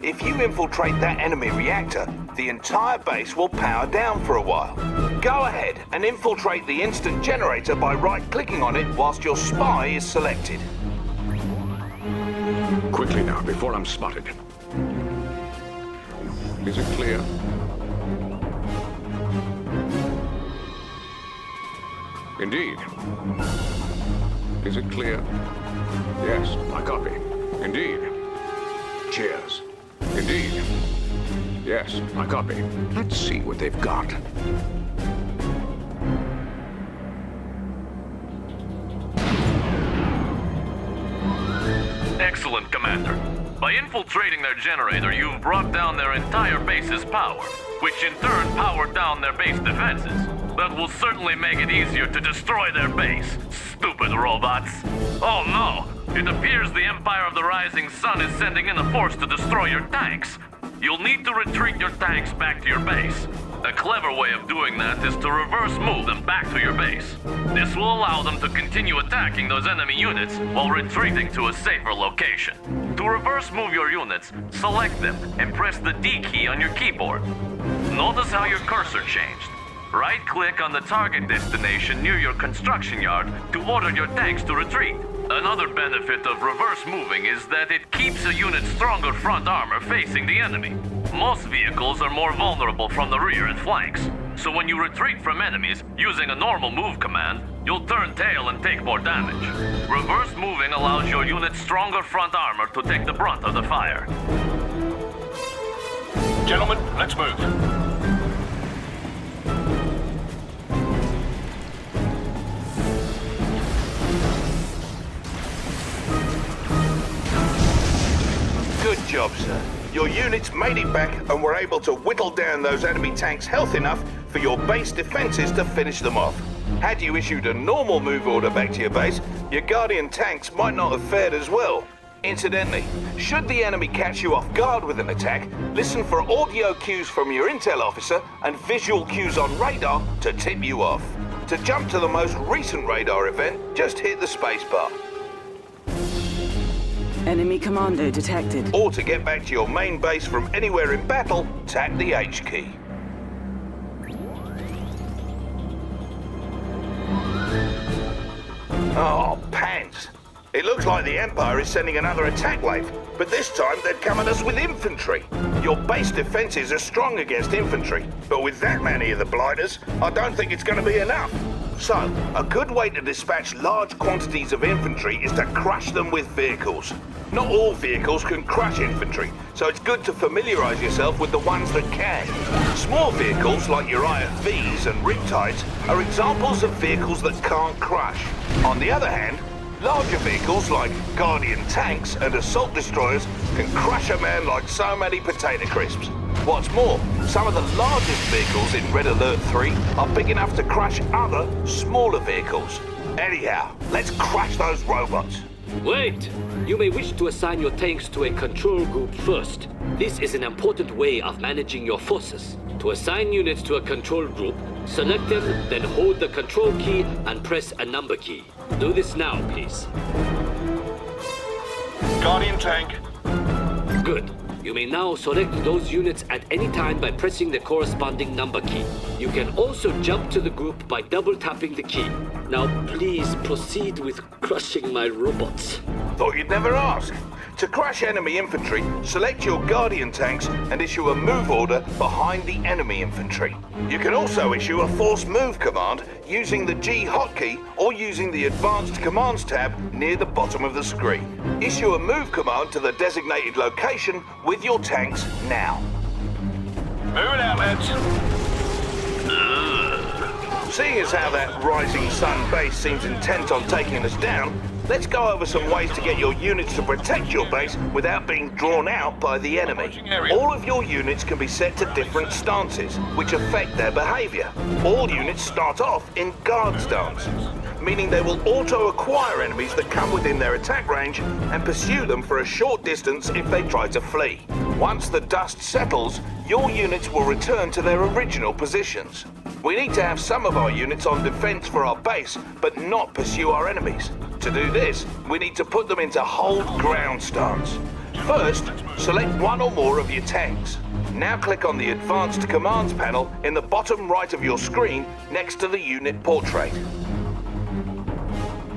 if you infiltrate that enemy reactor, the entire base will power down for a while. Go ahead and infiltrate the instant generator by right-clicking on it whilst your spy is selected. Quickly now, before I'm spotted. Is it clear? Indeed. Is it clear? Yes, I copy. Indeed. Cheers. Indeed. Yes, I copy. Let's see what they've got. Excellent, Commander. By infiltrating their generator, you've brought down their entire base's power, which in turn powered down their base defenses. That will certainly make it easier to destroy their base, stupid robots. Oh no! It appears the Empire of the Rising Sun is sending in a force to destroy your tanks. You'll need to retreat your tanks back to your base. A clever way of doing that is to reverse move them back to your base. This will allow them to continue attacking those enemy units while retreating to a safer location. To reverse move your units, select them and press the D key on your keyboard. Notice how your cursor changed. Right-click on the target destination near your construction yard to order your tanks to retreat. Another benefit of reverse moving is that it keeps a unit's stronger front armor facing the enemy. Most vehicles are more vulnerable from the rear and flanks, so when you retreat from enemies using a normal move command, you'll turn tail and take more damage. Reverse moving allows your unit's stronger front armor to take the brunt of the fire. Gentlemen, let's move. Good job, sir. Your units made it back and were able to whittle down those enemy tanks' health enough for your base defenses to finish them off. Had you issued a normal move order back to your base, your Guardian tanks might not have fared as well. Incidentally, should the enemy catch you off guard with an attack, listen for audio cues from your intel officer and visual cues on radar to tip you off. To jump to the most recent radar event, just hit the spacebar. Enemy commando detected. Or to get back to your main base from anywhere in battle, tap the H key. Oh, pants. It looks like the Empire is sending another attack wave, but this time they'd come at us with infantry. Your base defenses are strong against infantry, but with that many of the blighters, I don't think it's going to be enough. So, a good way to dispatch large quantities of infantry is to crush them with vehicles. Not all vehicles can crush infantry, so it's good to familiarize yourself with the ones that can. Small vehicles like your IFVs and Riptides are examples of vehicles that can't crush. On the other hand, larger vehicles like Guardian tanks and assault destroyers can crush a man like so many potato crisps. What's more, some of the largest vehicles in Red Alert 3 are big enough to crush other, smaller vehicles. Anyhow, let's crush those robots. Wait! You may wish to assign your tanks to a control group first. This is an important way of managing your forces. To assign units to a control group, select them, then hold the control key and press a number key. Do this now, please. Guardian tank. Good. You may now select those units at any time by pressing the corresponding number key. You can also jump to the group by double-tapping the key. Now please proceed with crushing my robots. Thought you'd never ask. To crush enemy infantry, select your Guardian tanks and issue a move order behind the enemy infantry. You can also issue a force move command using the G hotkey or using the Advanced Commands tab near the bottom of the screen. Issue a move command to the designated location with your tanks now. Moving out, lads. Seeing as how that Rising Sun base seems intent on taking us down, let's go over some ways to get your units to protect your base without being drawn out by the enemy. All of your units can be set to different stances, which affect their behavior. All units start off in guard stance, meaning they will auto-acquire enemies that come within their attack range and pursue them for a short distance if they try to flee. Once the dust settles, your units will return to their original positions. We need to have some of our units on defense for our base, but not pursue our enemies. To do this, we need to put them into hold ground stance. First, select one or more of your tanks. Now click on the Advanced Commands panel in the bottom right of your screen next to the unit portrait.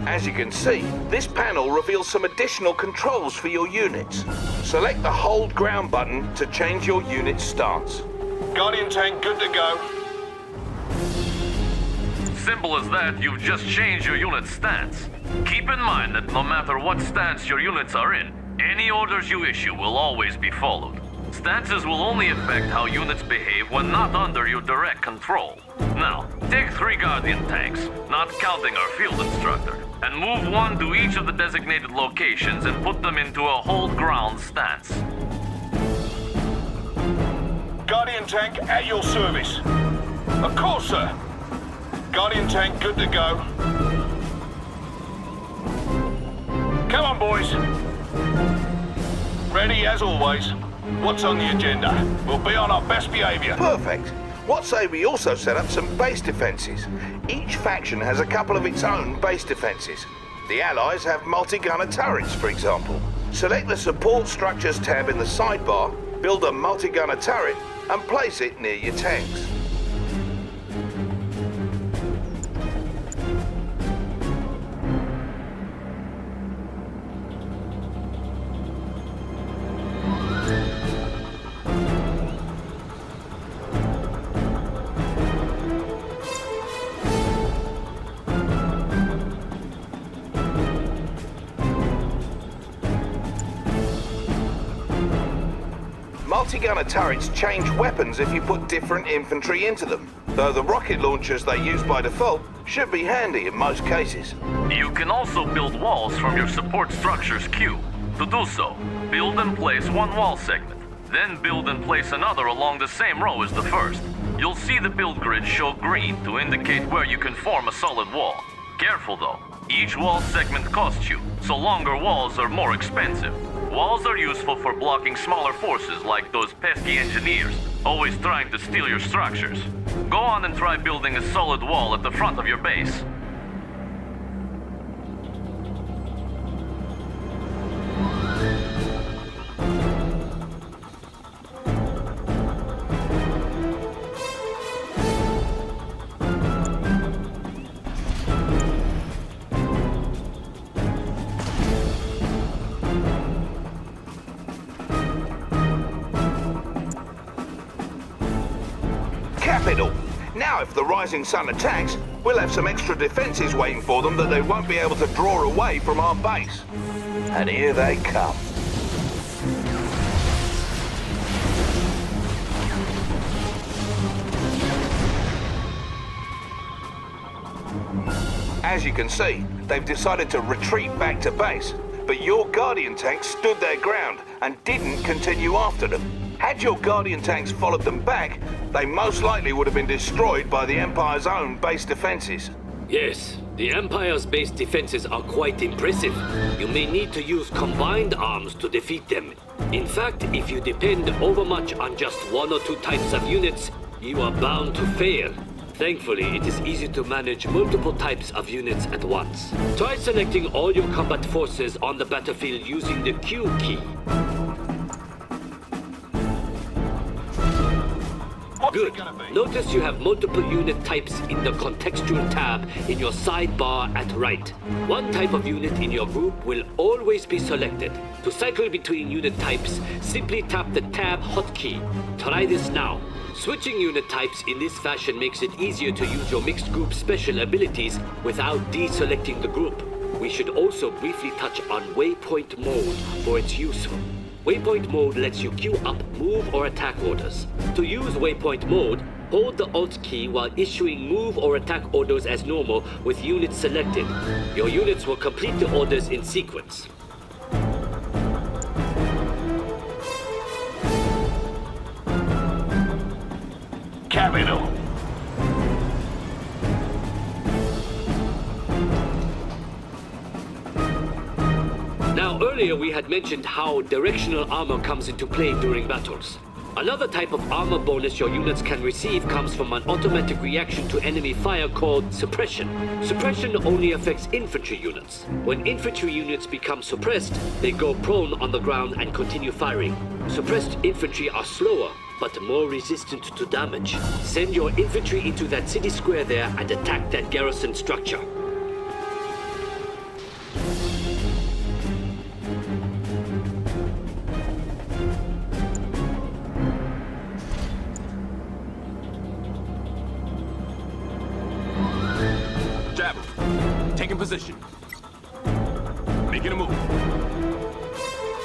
As you can see, this panel reveals some additional controls for your units. Select the Hold Ground button to change your unit's stance. Guardian tank good to go. Simple as that, you've just changed your unit's stance. Keep in mind that no matter what stance your units are in, any orders you issue will always be followed. Stances will only affect how units behave when not under your direct control. Now, take 3 Guardian tanks, not counting our field instructor, and move one to each of the designated locations and put them into a hold ground stance. Guardian tank at your service. Of course, sir. Guardian tank good to go. Come on, boys. Ready as always. What's on the agenda? We'll be on our best behavior. Perfect. What say we also set up some base defenses? Each faction has a couple of its own base defenses. The Allies have multi-gunner turrets, for example. Select the Support Structures tab in the sidebar, build a multi-gunner turret, and place it near your tanks. Multi-gunner turrets change weapons if you put different infantry into them, though the rocket launchers they use by default should be handy in most cases. You can also build walls from your support structures queue. To do so, build and place one wall segment, then build and place another along the same row as the first. You'll see the build grid show green to indicate where you can form a solid wall. Careful though, Each wall segment costs you, so longer walls are more expensive. Walls are useful for blocking smaller forces like those pesky engineers, always trying to steal your structures. Go on and try building a solid wall at the front of your base. Capital. Now if the rising sun attacks, we'll have some extra defenses waiting for them that they won't be able to draw away from our base. And here they come. As you can see, they've decided to retreat back to base, but your Guardian tanks stood their ground and didn't continue after them. Had your Guardian tanks followed them back, they most likely would have been destroyed by the Empire's own base defenses. Yes, the Empire's base defenses are quite impressive. You may need to use combined arms to defeat them. In fact, if you depend overmuch on just one or two types of units, you are bound to fail. Thankfully, it is easy to manage multiple types of units at once. Try selecting all your combat forces on the battlefield using the Q key. Good. Notice you have multiple unit types in the contextual tab in your sidebar at right. One type of unit in your group will always be selected. To cycle between unit types, simply tap the tab hotkey. Try this now. Switching unit types in this fashion makes it easier to use your mixed group special abilities without deselecting the group. We should also briefly touch on waypoint mode for its use. Waypoint mode lets you queue up move or attack orders. To use waypoint mode, hold the Alt key while issuing move or attack orders as normal with units selected. Your units will complete the orders in sequence. Capital. Now, earlier we had mentioned how directional armor comes into play during battles. Another type of armor bonus your units can receive comes from an automatic reaction to enemy fire called suppression. Suppression only affects infantry units. When infantry units become suppressed, they go prone on the ground and continue firing. Suppressed infantry are slower, but more resistant to damage. Send your infantry into that city square there and attack that garrison structure. Taking position. Making a move.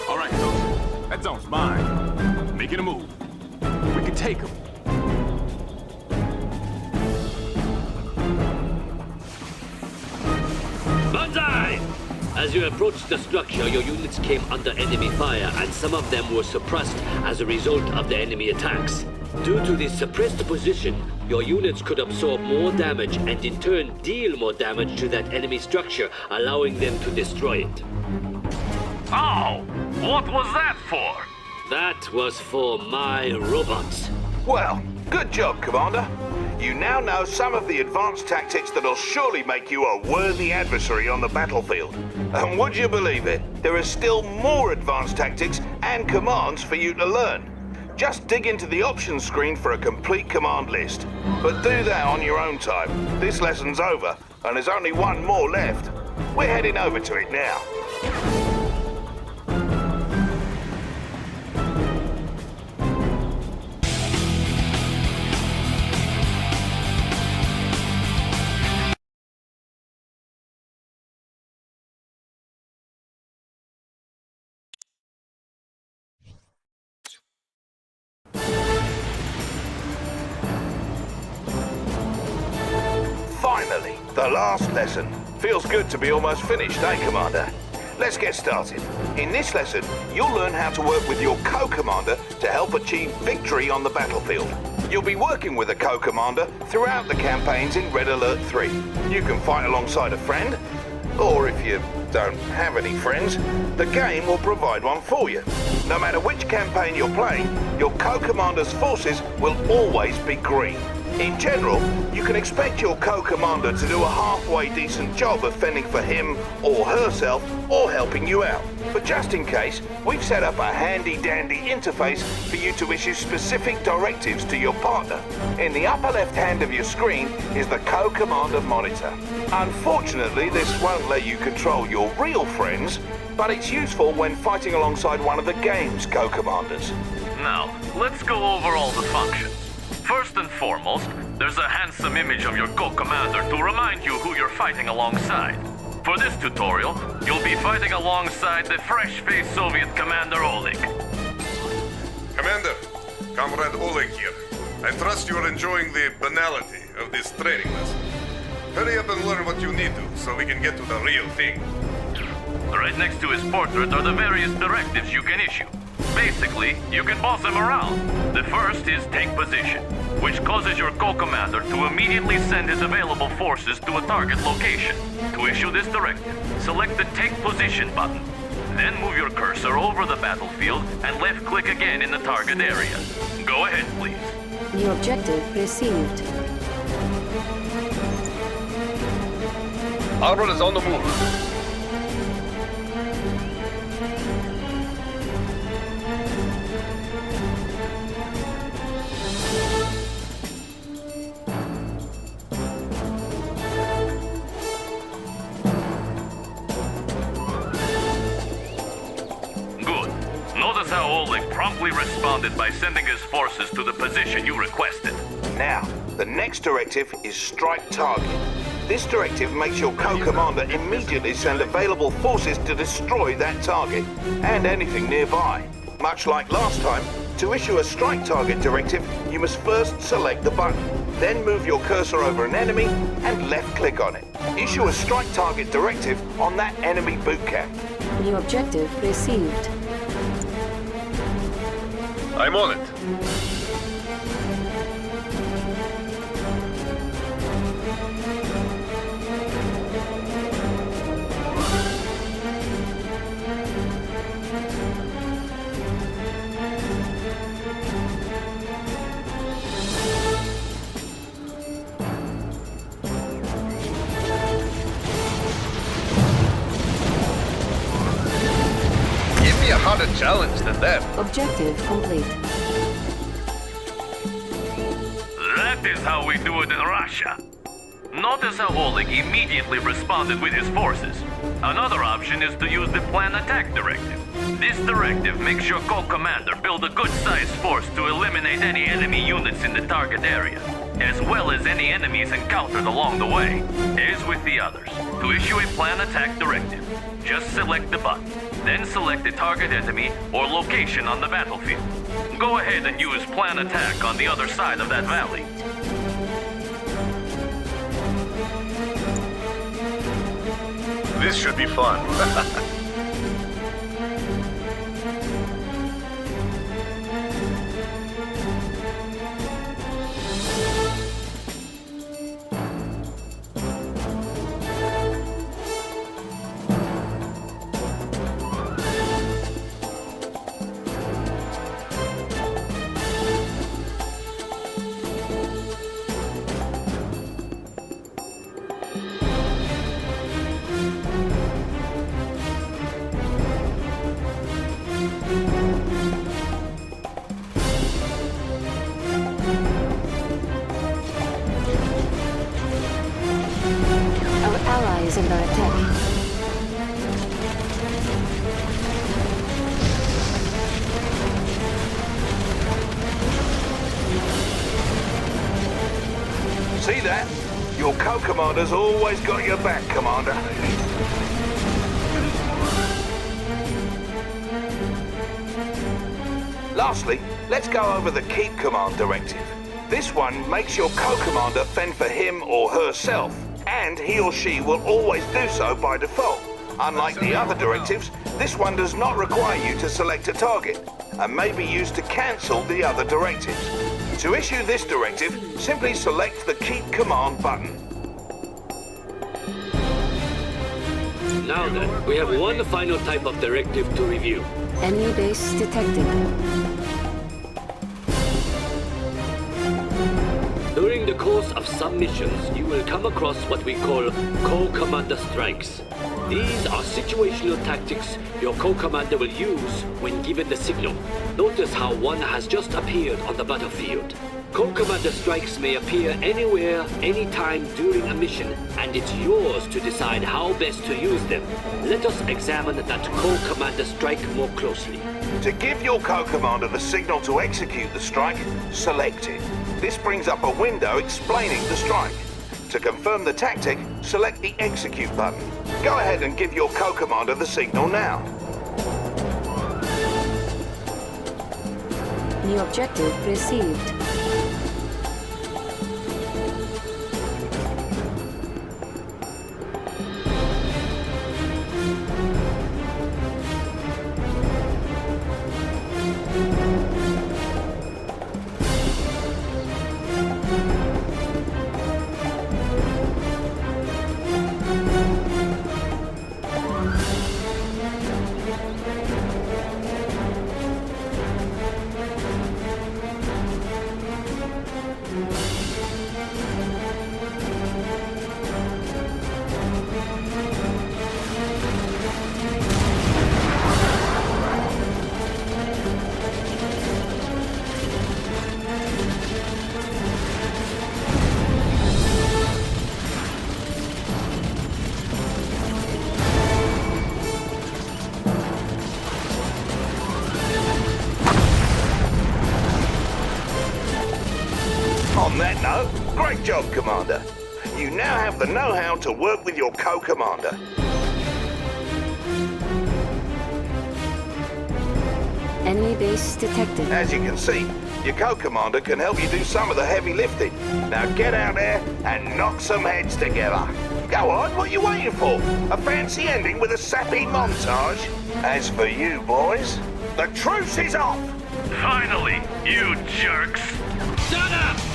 All right, folks. That zone's mine. Making a move. We can take him. Banzai! As you approached the structure, your units came under enemy fire, and some of them were suppressed as a result of the enemy attacks. Due to this suppressed position, your units could absorb more damage and in turn deal more damage to that enemy structure, allowing them to destroy it. Oh! What was that for? That was for my robots. Well, good job, Commander. You now know some of the advanced tactics that'll surely make you a worthy adversary on the battlefield. And would you believe it? There are still more advanced tactics and commands for you to learn. Just dig into the options screen for a complete command list. But do that on your own time. This lesson's over, and there's only one more left. We're heading over to it now. Finally, the last lesson. Feels good to be almost finished, eh, Commander? Let's get started. In this lesson, you'll learn how to work with your co-commander to help achieve victory on the battlefield. You'll be working with a co-commander throughout the campaigns in Red Alert 3. You can fight alongside a friend, or if you don't have any friends, the game will provide one for you. No matter which campaign you're playing, your co-commander's forces will always be green. In general, you can expect your co-commander to do a halfway decent job of fending for him or herself or helping you out. But just in case, we've set up a handy-dandy interface for you to issue specific directives to your partner. In the upper left hand of your screen is the co-commander monitor. Unfortunately, this won't let you control your real friends, but it's useful when fighting alongside one of the game's co-commanders. Now, let's go over all the functions. First and foremost, there's a handsome image of your co-commander to remind you who you're fighting alongside. For this tutorial, you'll be fighting alongside the fresh-faced Soviet commander Oleg. Commander, Comrade Oleg here. I trust you are enjoying the banality of this training lesson. Hurry up and learn what you need to, so we can get to the real thing. Right next to his portrait are the various directives you can issue. Basically, you can boss him around. The first is take position, which causes your co-commander to immediately send his available forces to a target location. To issue this directive, select the take position button. Then move your cursor over the battlefield and left-click again in the target area. Go ahead, please. New objective received. Albert is on the move. How Oleg promptly responded by sending his forces to the position you requested. Now, the next directive is strike target. This directive makes your co-commander immediately send available forces to destroy that target and anything nearby. Much like last time, to issue a strike target directive, you must first select the button, then move your cursor over an enemy and left-click on it. Issue a strike target directive on that enemy boot camp. New objective received. I'm on it. Give me a harder challenge than that. Objective complete. That is how we do it in Russia. Notice how Oleg immediately responded with his forces. Another option is to use the plan attack directive. This directive makes your co-commander build a good-sized force to eliminate any enemy units in the target area, as well as any enemies encountered along the way. As with the others, to issue a plan attack directive, just select the button, then select the target enemy or location on the battlefield. Go ahead and use plan attack on the other side of that valley. This should be fun. Allies under attack. See that? Your co-commander's always got your back, Commander. Lastly, let's go over the keep command directive. This one makes your co-commander fend for him or herself, and he or she will always do so by default. Unlike the other directives, this one does not require you to select a target, and may be used to cancel the other directives. To issue this directive, simply select the Keep Command button. Now then, we have one final type of directive to review. Enemy base detected. During the course of some missions, you will come across what we call co-commander strikes. These are situational tactics your co-commander will use when given the signal. Notice how one has just appeared on the battlefield. Co-commander strikes may appear anywhere, anytime during a mission, and it's yours to decide how best to use them. Let us examine that co-commander strike more closely. To give your co-commander the signal to execute the strike, select it. This brings up a window explaining the strike. To confirm the tactic, select the execute button. Go ahead and give your co-commander the signal now. New objective received. On that note, great job, Commander. You now have the know-how to work with your co-commander. Enemy base detected. As you can see, your co-commander can help you do some of the heavy lifting. Now get out there and knock some heads together. Go on, what are you waiting for? A fancy ending with a sappy montage? As for you, boys, the truce is off! Finally, you jerks! Shut up!